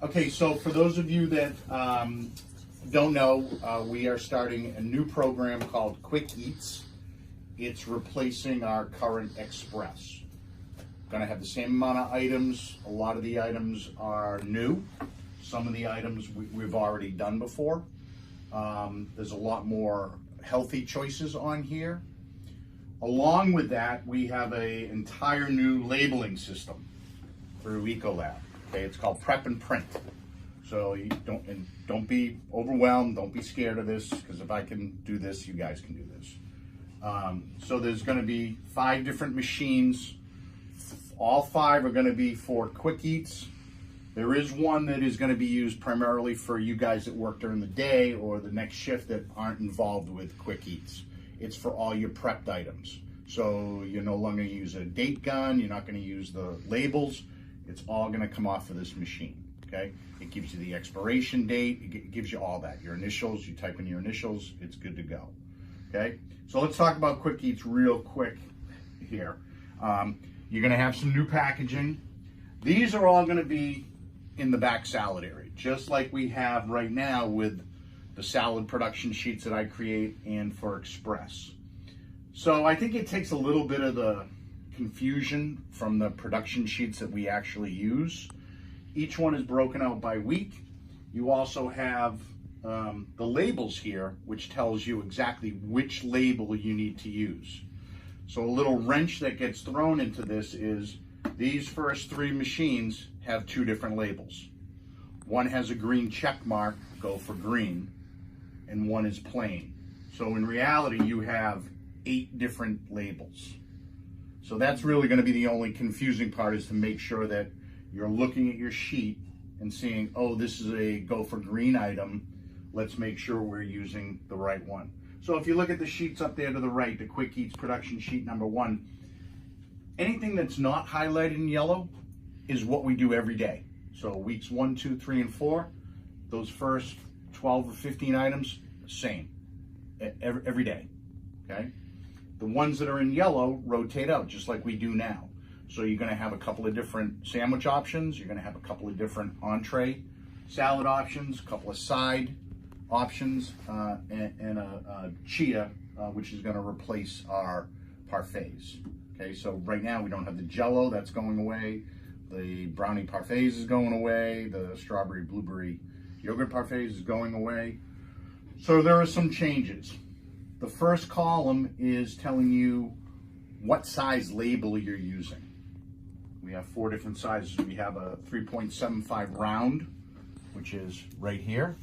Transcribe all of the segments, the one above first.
Okay, so for those of you that don't know, we are starting a new program called Quick Eats. It's replacing our current Express. Gonna have the same amount of items. A lot of the items are new. Some of the items we've already done before. There's a lot more healthy choices on here. Along with that, we have an entire new labeling system through Ecolab. Okay, it's called Prep and Print. So you don't be overwhelmed. Don't be scared of this, because if I can do this, you guys can do this. So there's going to be 5 different machines. All 5 are going to be for Quick Eats. There is one that is going to be used primarily for you guys that work during the day or the next shift that aren't involved with Quick Eats. It's for all your prepped items. So you're no longer going to use a date gun. You're not going to use the labels. It's all going to come off of this machine. Okay, it gives you the expiration date. It gives you all that. Your initials. You type in your initials. It's good to go. Okay, so let's talk about Quick Eats real quick here. You're going to have some new packaging. These are all going to be in the back salad area, just like we have right now with the salad production sheets that I create and for Express. So I think it takes a little bit of the confusion from the production sheets that we actually use. Each one is broken out by week. You also have the labels here, which tells you exactly which label you need to use. So a little wrench that gets thrown into this is these first 3 machines have 2 different labels. One has a green check mark, go for green, and one is plain. So in reality, you have 8 different labels. So that's really going to be the only confusing part, is to make sure that you're looking at your sheet and seeing, oh, this is a go for green item. Let's make sure we're using the right one. So if you look at the sheets up there to the right, the Quick Eats production sheet number 1, anything that's not highlighted in yellow is what we do every day. So weeks 1, 2, 3, and 4, those first 12 or 15 items, same, every day, okay? The ones that are in yellow rotate out, just like we do now. So you're gonna have a couple of different sandwich options, you're gonna have a couple of different entree salad options, a couple of side options, and a chia, which is gonna replace our parfaits. Okay, so right now we don't have the Jell-O, that's going away. The brownie parfaits is going away. The strawberry blueberry yogurt parfaits is going away. So there are some changes. The first column is telling you what size label you're using. We have 4 different sizes. We have a 3.75 round, which is right here.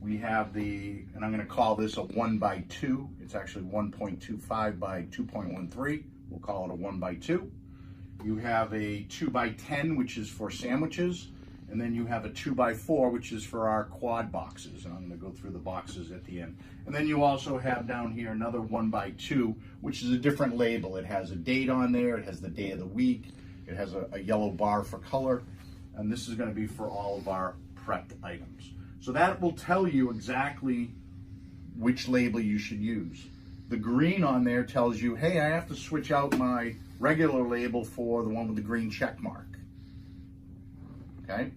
We have and I'm going to call this a 1x2. It's actually 1.25 by 2.13. We'll call it a 1x2. You have a 2x10, which is for sandwiches. And then you have a 2x4, which is for our quad boxes. And I'm going to go through the boxes at the end. And then you also have down here another 1x2, which is a different label. It has a date on there. It has the day of the week. It has a yellow bar for color. And this is going to be for all of our prepped items. So that will tell you exactly which label you should use. The green on there tells you, hey, I have to switch out my regular label for the one with the green check mark. Okay?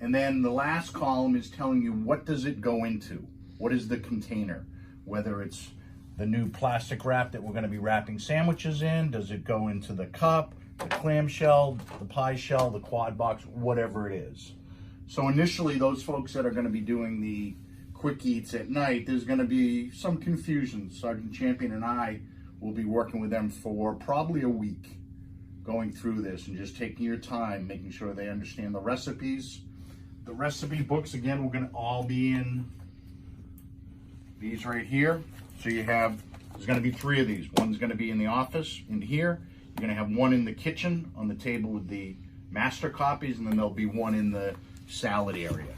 And then the last column is telling you, what does it go into? What is the container? Whether it's the new plastic wrap that we're going to be wrapping sandwiches in, does it go into the cup, the clamshell, the pie shell, the quad box, whatever it is. So initially, those folks that are going to be doing the Quick Eats at night, there's going to be some confusion. Sergeant Champion and I will be working with them for probably a week, going through this and just taking your time, making sure they understand the recipes. The recipe books, again, we're going to all be in these right here. So there's going to be 3 of these. One's going to be in the office in here. You're going to have one in the kitchen on the table with the master copies, and then there'll be one in the salad area.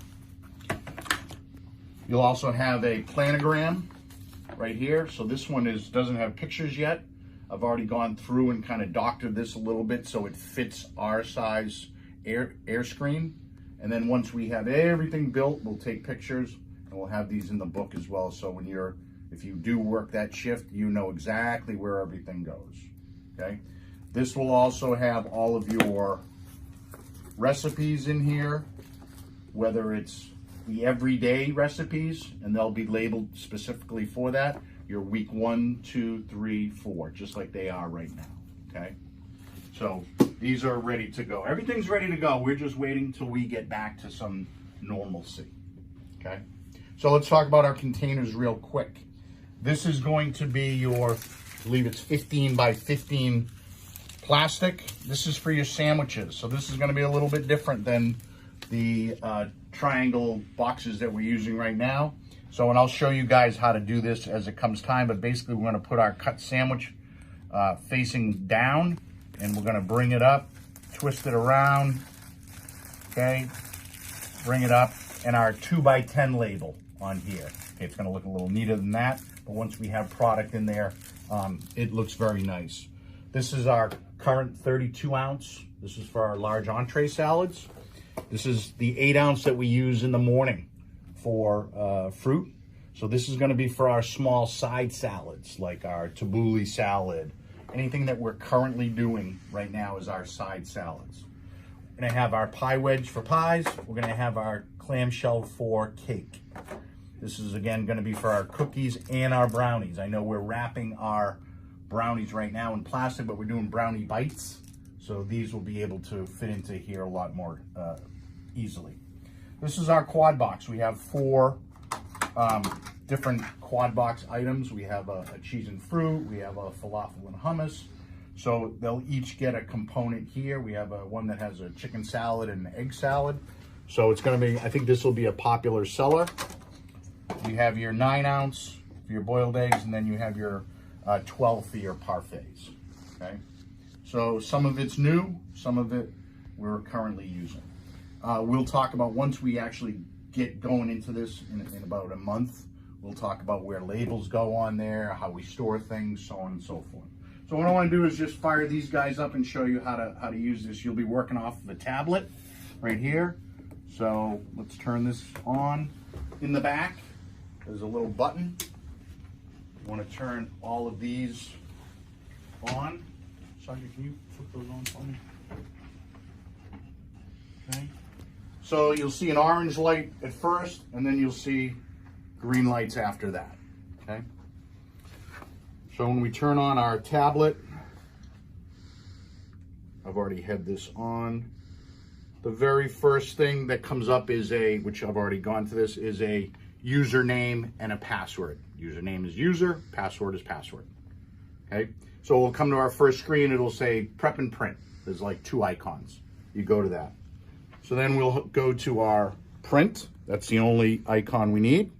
You'll also have a planogram right here. So this one doesn't have pictures yet. I've already gone through and kind of doctored this a little bit so it fits our size air screen. And then once we have everything built, we'll take pictures and we'll have these in the book as well. So if you do work that shift, you know exactly where everything goes. Okay. This will also have all of your recipes in here. whether it's the everyday recipes, and they'll be labeled specifically for that, your week 1, 2, 3, 4, just like they are right now, okay? So these are ready to go. Everything's ready to go. We're just waiting till we get back to some normalcy, okay? So let's talk about our containers real quick. This is going to be your, I believe it's 15 by 15 plastic. This is for your sandwiches. So this is going to be a little bit different than the triangle boxes that we're using right now. So, and I'll show you guys how to do this as it comes time, but basically we're going to put our cut sandwich facing down, and we're going to bring it up, twist it around, okay, bring it up, and our 2 by 10 label on here. Okay, it's going to look a little neater than that, but once we have product in there, it looks very nice. This is our current 32 ounce. This is for our large entree salads. This is the 8 ounce that we use in the morning for fruit. So this is going to be for our small side salads, like our tabbouleh salad. Anything that we're currently doing right now is our side salads. We're going to have our pie wedge for pies. We're going to have our clamshell for cake. This is, again, going to be for our cookies and our brownies. I know we're wrapping our brownies right now in plastic, but we're doing brownie bites. So these will be able to fit into here a lot more easily. This is our quad box. We have 4 different quad box items. We have a cheese and fruit. We have a falafel and hummus. So they'll each get a component here. We have one that has a chicken salad and an egg salad. So it's going to be, I think this will be a popular seller. You have your 9 ounce for your boiled eggs, and then you have your 12 for your parfaits, okay? So some of it's new, some of it we're currently using. We'll talk about, once we actually get going into this in about a month, we'll talk about where labels go on there, how we store things, so on and so forth. So what I want to do is just fire these guys up and show you how to use this. You'll be working off of a tablet right here. So let's turn this on. In the back, there's a little button. You want to turn all of these on. Sergeant, can you flip those on for me? Okay. So you'll see an orange light at first, and then you'll see green lights after that. Okay. So when we turn on our tablet, I've already had this on. The very first thing that comes up is which I've already gone to this, is a username and a password. Username is user, password is password. Okay. So we'll come to our first screen, it'll say prep and print. There's like 2 icons. You go to that. So then we'll go to our print. That's the only icon we need.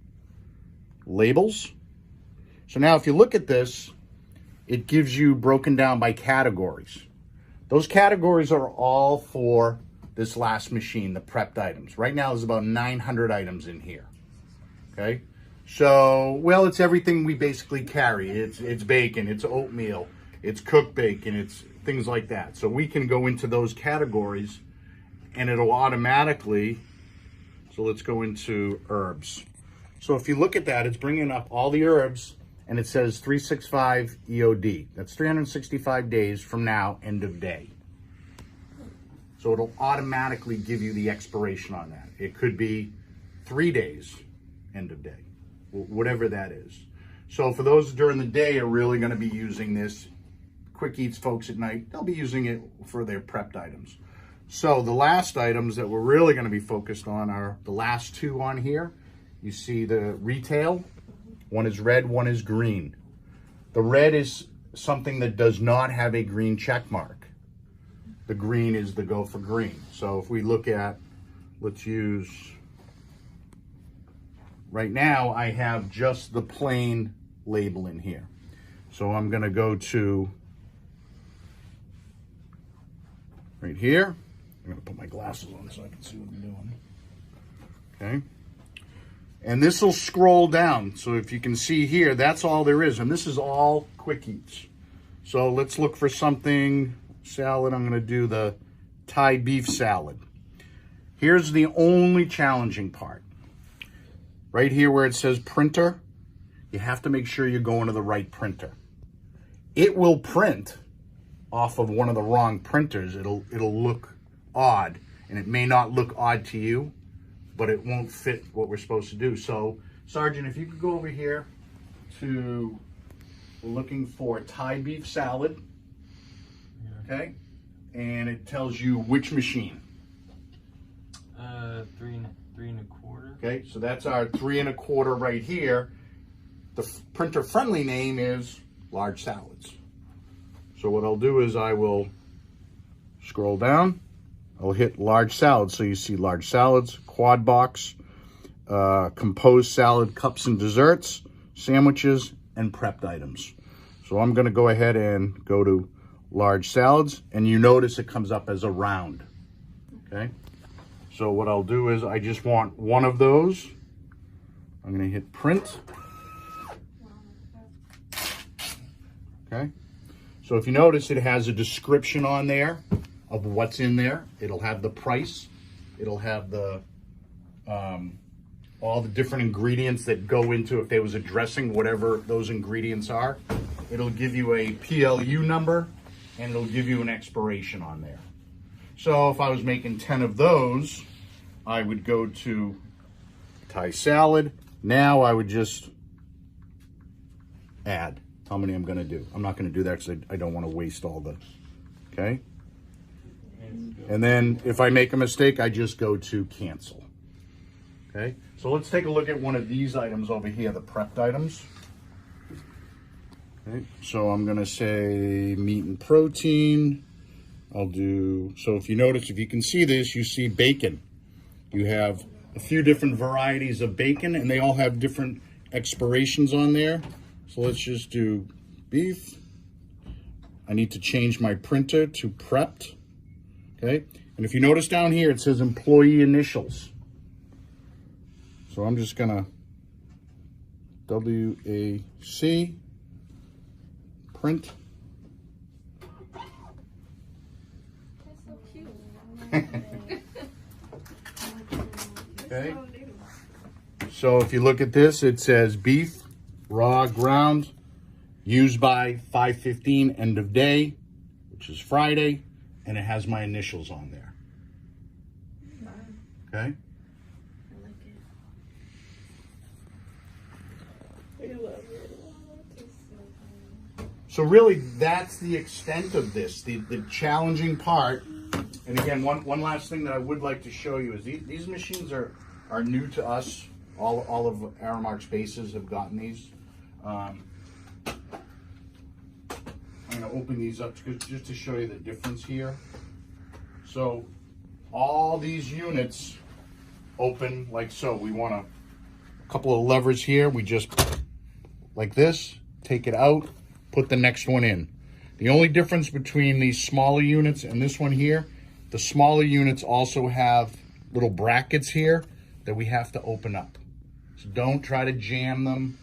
Labels. So now if you look at this, it gives you broken down by categories. Those categories are all for this last machine, the prepped items. Right now there's about 900 items in here. Okay. So, well, it's everything we basically carry. It's bacon, it's oatmeal, it's cooked bacon, it's things like that. So we can go into those categories and it'll automatically, so let's go into herbs. So if you look at that, it's bringing up all the herbs, and it says 365 EOD. That's 365 days from now, end of day. So it'll automatically give you the expiration on that. It could be 3 days, end of day, whatever that is. So for those during the day are really going to be using this, Quick Eats folks at night, they'll be using it for their prepped items. So the last items that we're really going to be focused on are the last 2 on here. You see the retail, one is red, one is green. The red is something that does not have a green check mark. The green is the go for green. So if we look at, let's use, right now I have just the plain label in here. So I'm going to go to right here. I'm going to put my glasses on so I can see what I'm doing. Okay. And this will scroll down. So if you can see here, that's all there is. And this is all Quick Eats. So let's look for something, salad. I'm going to do the Thai beef salad. Here's the only challenging part. Right here where it says printer, you have to make sure you're going to the right printer. It will print off of one of the wrong printers. It'll look odd, and it may not look odd to you, but it won't fit what we're supposed to do. So, Sergeant, if you could go over here to, we're looking for Thai beef salad, okay? And it tells you which machine. 3 1/4. Okay, so that's our 3 1/4 right here. The printer friendly name is large salads. So what I'll do is I will scroll down. I'll hit large salads. So you see large salads, quad box, composed salad, cups and desserts, sandwiches, and prepped items. So I'm going to go ahead and go to large salads, and you notice it comes up as a round. Okay. So what I'll do is I just want one of those. I'm going to hit print. Okay. So if you notice, it has a description on there of what's in there. It'll have the price. It'll have the all the different ingredients that go into, if there was a dressing, whatever those ingredients are. It'll give you a PLU number, and it'll give you an expiration on there. So if I was making 10 of those, I would go to Thai salad. Now I would just add how many I'm going to do. I'm not going to do that because I don't want to waste all the, okay? And then if I make a mistake, I just go to cancel. Okay, so let's take a look at one of these items over here, the prepped items. Okay, so I'm going to say meat and protein. I'll do, so if you notice, if you can see this, you see bacon. You have a few different varieties of bacon, and they all have different expirations on there. So let's just do beef. I need to change my printer to prepped. Okay, and if you notice down here, it says employee initials. So I'm just gonna WAC, print. That's so cute. Okay. So if you look at this, it says beef, raw, ground, used by 5:15, end of day, which is Friday, and it has my initials on there. Okay. So really, that's the extent of this. The challenging part, and again, one last thing that I would like to show you is these machines are new to us. All of Aramark's bases have gotten these. I'm going to open these up just to show you the difference here. So all these units open like so. We want a couple of levers here. We just, like this, take it out, put the next one in. The only difference between these smaller units and this one here, the smaller units also have little brackets here that we have to open up. So don't try to jam them.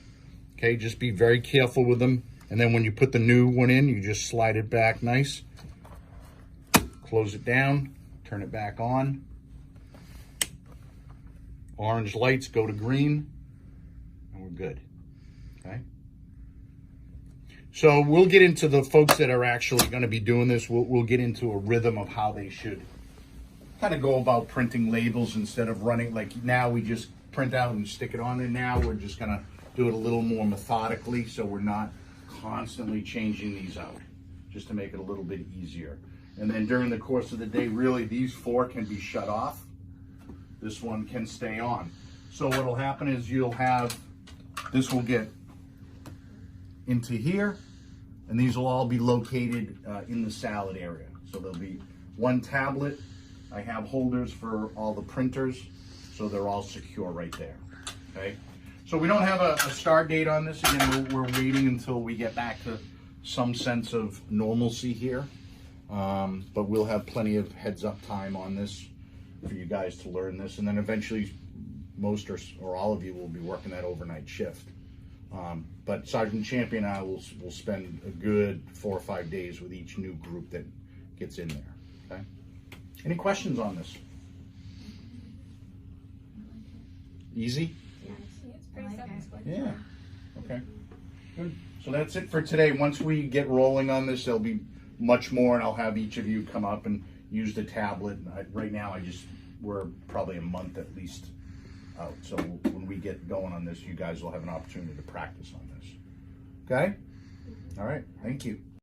Okay, just be very careful with them. And then when you put the new one in, you just slide it back nice. Close it down, turn it back on. Orange lights go to green, and we're good. Okay. So we'll get into the folks that are actually going to be doing this. We'll get into a rhythm of how they should kind of go about printing labels instead of running, like now we just print out and stick it on there. Now we're just going to do it a little more methodically, so we're not constantly changing these out, just to make it a little bit easier. And then during the course of the day, really these 4 can be shut off. This one can stay on. So what will happen is you'll have, this will get into here, and these will all be located in the salad area. So there'll be one tablet. I have holders for all the printers, so they're all secure right there. Okay. So we don't have a start date on this. Again, we're waiting until we get back to some sense of normalcy here. But we'll have plenty of heads up time on this for you guys to learn this. And then eventually most or all of you will be working that overnight shift. But Sergeant Champion and I will spend a good 4 or 5 days with each new group that gets in there. Okay. Any questions on this? Easy? It's pretty self-explanatory. Yeah. Okay. Good. So that's it for today. Once we get rolling on this, there'll be much more, and I'll have each of you come up and use the tablet. Right now, I just we're probably a month at least out. So when we get going on this, you guys will have an opportunity to practice on this. Okay? All right. Thank you.